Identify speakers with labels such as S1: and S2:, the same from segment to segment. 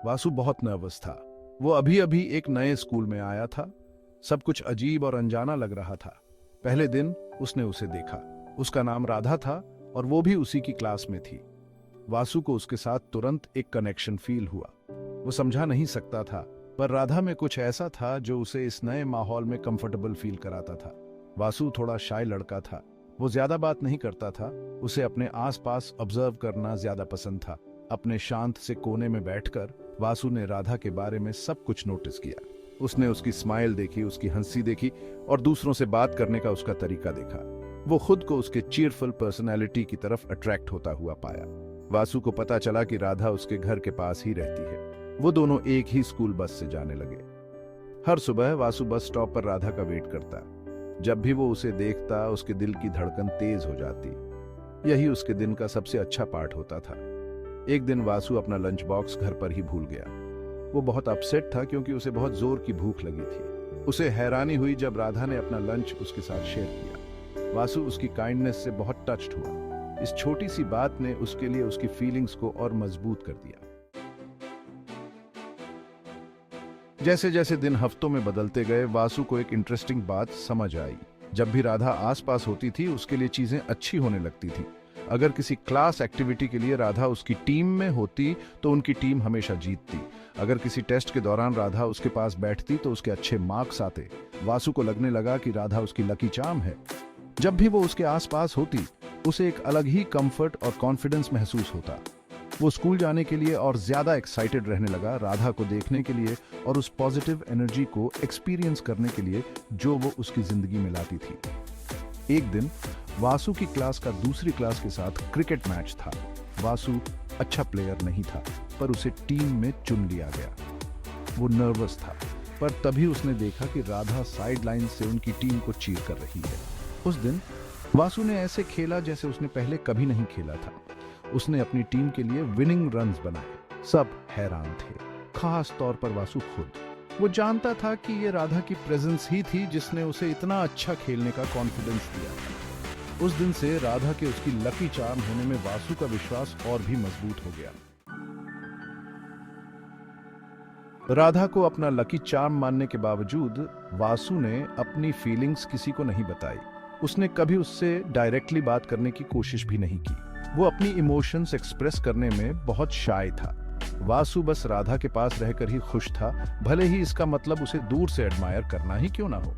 S1: वासु बहुत नर्वस था। वो अभी अभी एक नए स्कूल में आया था। सब कुछ अजीब और अनजाना लग रहा था। पहले दिन उसने उसे देखा। उसका नाम राधा था और वो भी उसी की क्लास में थी। वासु को उसके साथ तुरंत एक कनेक्शन फील हुआ। वो समझा नहीं सकता था, पर राधा में कुछ ऐसा था जो उसे इस नए माहौल में कंफर्टेबल फील कराता था। वासु थोड़ा शाय लड़का था। वो ज्यादा बात नहीं करता था। उसे अपने आसपास ऑब्जर्व करना ज्यादा पसंद था। अपने शांत से कोने में बैठकर वासु ने राधा के बारे में सब कुछ नोटिस किया। उसने उसकी स्माइल देखी, उसकी हंसी देखी और दूसरों से बात करने का उसका तरीका देखा। वो खुद को उसके चीयरफुल पर्सनैलिटी की तरफ अट्रैक्ट होता हुआ पाया। वासु को पता चला कि राधा उसके घर के पास ही रहती है। वो दोनों एक ही स्कूल बस से जाने लगे। हर सुबह वासु बस स्टॉप पर राधा का वेट करता। जब भी वो उसे देखता, उसके दिल की धड़कन तेज हो जाती। यही उसके दिन का सबसे अच्छा पार्ट होता था। एक दिन वासु अपना लंच बॉक्स घर पर ही भूल गया। वो बहुत अपसेट था क्योंकि उसे बहुत जोर की भूख लगी थी। उसे हैरानी हुई जब राधा ने अपना लंच उसके साथ शेयर किया। वासु उसकी काइंडनेस से बहुत टच्ड हुआ। इस छोटी सी बात ने उसके लिए उसकी फीलिंग्स को और मजबूत कर दिया। जैसे जैसे दिन हफ्तों में बदलते गए, वासु को एक इंटरेस्टिंग बात समझ आई। जब भी राधा आसपास होती थी, उसके लिए चीजें अच्छी होने लगती थी। अगर किसी क्लास एक्टिविटी के लिए राधा उसकी टीम में होती तो उनकी टीम हमेशा जीतती। अगर किसी टेस्ट के दौरान राधा उसके पास बैठती तो उसके अच्छे मार्क्स आते। वासु को लगने लगा कि राधा उसकी लकी चार्म है। जब भी वो उसके आसपास होती, उसे एक अलग ही कंफर्ट और कॉन्फिडेंस महसूस होता। वो स्कूल जाने के लिए और ज्यादा एक्साइटेड रहने लगा, राधा को देखने के लिए और उस पॉजिटिव एनर्जी को एक्सपीरियंस करने के लिए जो वो उसकी जिंदगी में लाती थी। एक दिन वासु की क्लास का दूसरी क्लास के साथ क्रिकेट मैच था। वासु अच्छा प्लेयर नहीं था, पर उसे टीम में चुन लिया गया। वो नर्वस था, पर तभी उसने देखा कि राधा साइड लाइन से उनकी टीम को चीर कर रही है। उस दिन वासु ने ऐसे खेला जैसे उसने पहले कभी नहीं खेला था। उसने अपनी टीम के लिए विनिंग रन्स बनाए। सब हैरान थे, खास तौर पर वासु खुद। वो जानता था कि ये राधा की प्रेजेंस ही थी जिसने उसे इतना अच्छा खेलने का कॉन्फिडेंस दिया था। उस दिन से राधा के उसकी लकी चार्म होने में वासु का विश्वास और भी मजबूत हो गया। राधा को अपना लकी चार्म मानने के बावजूद वासु ने अपनी फीलिंग्स किसी को नहीं बताई। उसने कभी उससे डायरेक्टली बात करने की कोशिश भी नहीं की। वो अपनी इमोशंस एक्सप्रेस करने में बहुत शाय था। वासु बस राधा के पास रहकर ही खुश था, भले ही इसका मतलब उसे दूर से एडमायर करना ही क्यों ना हो।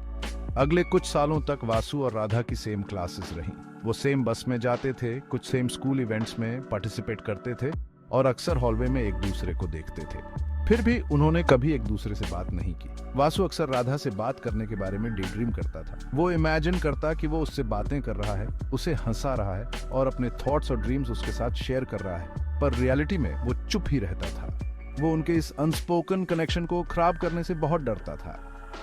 S1: अगले कुछ सालों तक वासु और राधा की सेम क्लासेस रहीं। वो सेम बस में जाते थे, कुछ सेम स्कूल इवेंट्स में पार्टिसिपेट करते थे और अक्सर हॉलवे में एक दूसरे को देखते थे। फिर भी उन्होंने कभी एक दूसरे से बात नहीं की। वासु अक्सर राधा से बात करने के बारे में डेड्रीम करता था। वो इमेजिन करता कि वो उससे बातें कर रहा है, उसे हंसा रहा है और अपने थॉट्स और ड्रीम्स उसके साथ शेयर कर रहा है, पर रियलिटी में वो चुप ही रहता था। वो उनके इस अनस्पोकन कनेक्शन को खराब करने से बहुत डरता था।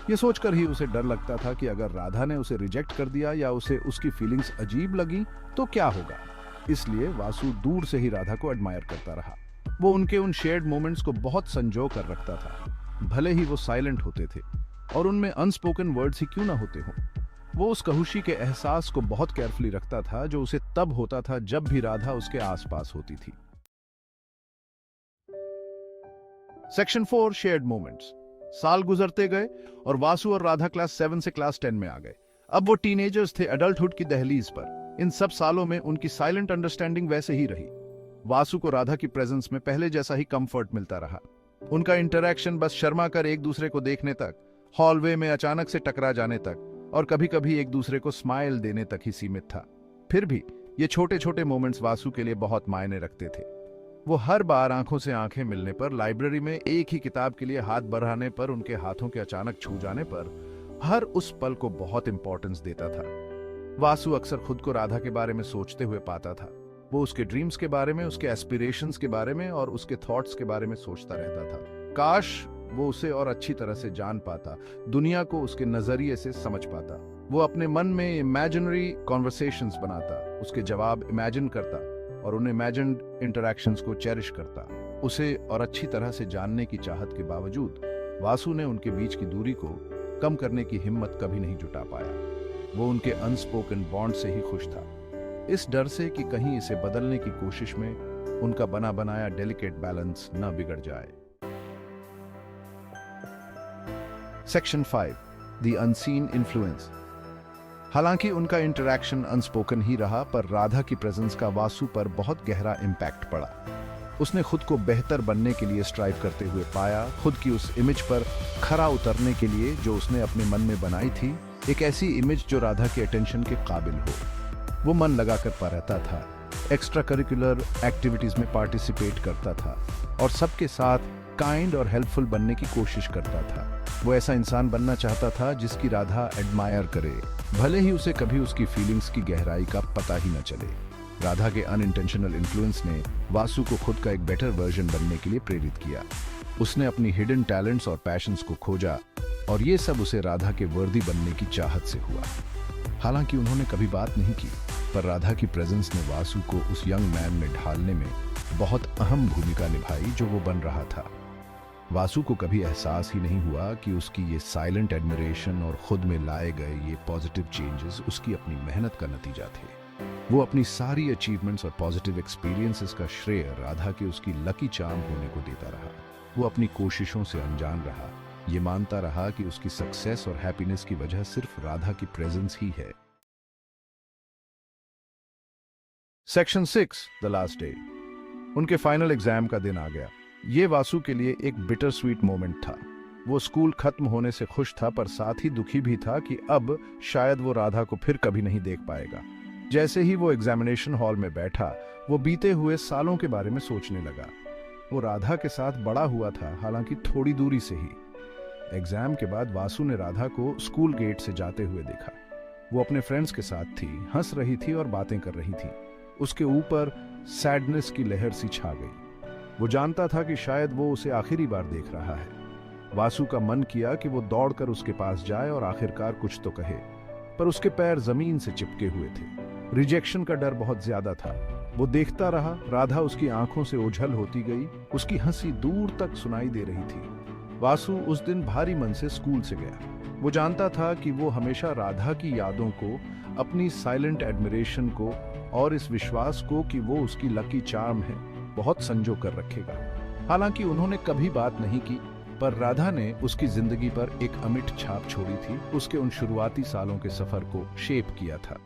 S1: ये सोचकर ही उसे डर लगता था कि अगर राधा ने उसे रिजेक्ट कर दिया या उसे उसकी फीलिंग्स अजीब लगी तो क्या होगा। इसलिए वासु दूर से ही राधा को एडमायर करता रहा। वो उनके उन शेयर्ड मोमेंट्स को बहुत संजो कर रखता था, भले ही वो साइलेंट होते थे और उनमें अनस्पोकन वर्ड्स ही क्यों ना होते हों। वो उस खुशी के एहसास को बहुत केयरफुली रखता था जो उसे तब होता था जब भी राधा उसके आसपास होती थी। Section 4, shared moments. साल गुजरते गए और वासु और राधा क्लास 7 से क्लास 10 में आ गए। अब वो टीनेजर्स थे, एडल्टहुड की दहलीज पर। इन सब सालों में उनकी साइलेंट अंडरस्टैंडिंग वैसे ही रही। वासु को राधा की प्रेजेंस में पहले जैसा ही कंफर्ट मिलता रहा। उनका इंटरैक्शन बस शर्मा कर एक दूसरे को देखने तक, हॉलवे में अचानक से टकरा जाने तक और कभी कभी एक दूसरे को स्माइल देने तक ही सीमित था। फिर भी ये छोटे छोटे मोमेंट्स वासु के लिए बहुत मायने रखते थे। वो हर बार आंखों से आंखें मिलने पर, लाइब्रेरी में एक ही किताब के लिए हाथ बढ़ाने पर, उनके हाथों के अचानक छू जाने पर, हर उस पल को बहुत इंपॉर्टेंस देता था। वासु अक्सर खुद को राधा के बारे में सोचते हुए पाता था। वो उसके ड्रीम्स के बारे में, उसके एस्पिरेशंस के बारे में और उसके थॉट्स के बारे में सोचता रहता था। काश वो उसे और अच्छी तरह से जान पाता, दुनिया को उसके नजरिए से समझ पाता। वो अपने मन में इमेजिनरी कॉन्वर्सेशंस बनाता, उसके जवाब इमेजिन करता और उन इमेजिन्ड इंटरैक्शंस को चेरिश करता। उसे और अच्छी तरह से जानने की चाहत के बावजूद वासु ने उनके बीच की दूरी को कम करने की हिम्मत कभी नहीं जुटा पाया। वो उनके अनस्पोकन बॉन्ड से ही खुश था, इस डर से कि कहीं इसे बदलने की कोशिश में उनका बना बनाया डेलिकेट बैलेंस न बिगड़ जाए। Section 5, the unseen influence. हालांकि उनका इंटरैक्शन अनस्पोकन ही रहा, पर राधा की प्रेजेंस का वासु पर बहुत गहरा इम्पैक्ट पड़ा। उसने खुद को बेहतर बनने के लिए स्ट्राइव करते हुए पाया, खुद की उस इमेज पर खरा उतरने के लिए जो उसने अपने मन में बनाई थी, एक ऐसी इमेज जो राधा के अटेंशन के काबिल हो। वो मन लगाकर रहता था, एक्स्ट्रा करिकुलर एक्टिविटीज में पार्टिसिपेट करता था और सबके साथ काइंड और हेल्पफुल बनने की कोशिश करता था। वो ऐसा इंसान बनना चाहता था जिसकी राधा एडमायर करे, भले ही उसे कभी उसकी फीलिंग्स की गहराई का पता ही न चले। राधा के अनइंटेंशनल इन्फ्लुएंस ने वासु को खुद का एक बेटर वर्जन बनने के लिए प्रेरित किया। उसने अपनी हिडन टैलेंट्स और पैशंस को खोजा और ये सब उसे राधा के वर्दी बनने की चाहत से हुआ। हालांकि उन्होंने कभी बात नहीं की, पर राधा की प्रेजेंस ने वासु को उस यंग मैन में ढालने में बहुत अहम भूमिका निभाई जो वो बन रहा था। वासु को कभी एहसास ही नहीं हुआ कि उसकी ये साइलेंट एडमिरेशन और खुद में लाए गए ये पॉजिटिव चेंजेस उसकी अपनी मेहनत का नतीजा थे। वो अपनी सारी अचीवमेंट्स और पॉजिटिव एक्सपीरियंसेस का श्रेय राधा के उसकी लकी चार्म होने को देता रहा। वो अपनी कोशिशों से अनजान रहा, ये मानता रहा कि उसकी सक्सेस और हैप्पीनेस की वजह सिर्फ राधा की प्रेजेंस ही है। Section 6, the last day. उनके फाइनल एग्जाम का दिन आ गया। ये वासु के लिए एक बिटर स्वीट मोमेंट था। वो स्कूल खत्म होने से खुश था, पर साथ ही दुखी भी था कि अब शायद वो राधा को फिर कभी नहीं देख पाएगा। जैसे ही वो एग्जामिनेशन हॉल में बैठा, वो बीते हुए सालों के बारे में सोचने लगा। वो राधा के साथ बड़ा हुआ था, हालांकि थोड़ी दूरी से ही। एग्जाम के बाद वासु ने राधा को स्कूल गेट से जाते हुए देखा। वो अपने फ्रेंड्स के साथ थी, हंस रही थी और बातें कर रही थी। उसके ऊपर सैडनेस की लहर सी छा गई। वो जानता था कि शायद वो उसे आखिरी बार देख रहा है। वासु का मन किया कि वो दौड़कर उसके पास जाए और आखिरकार कुछ तो कहे, पर उसके पैर जमीन से चिपके हुए थे। रिजेक्शन का डर बहुत ज्यादा था। वो देखता रहा, राधा उसकी आंखों से ओझल होती गई, उसकी हंसी दूर तक सुनाई दे रही थी। वासु उस दिन भारी मन से स्कूल से गया। वो जानता था कि वो हमेशा राधा की यादों को, अपनी साइलेंट एडमिरेशन को और इस विश्वास को कि वो उसकी लकी चार्म है, बहुत संजो कर रखेगा। हालांकि उन्होंने कभी बात नहीं की, पर राधा ने उसकी जिंदगी पर एक अमिट छाप छोड़ी थी, उसके उन शुरुआती सालों के सफर को शेप किया था।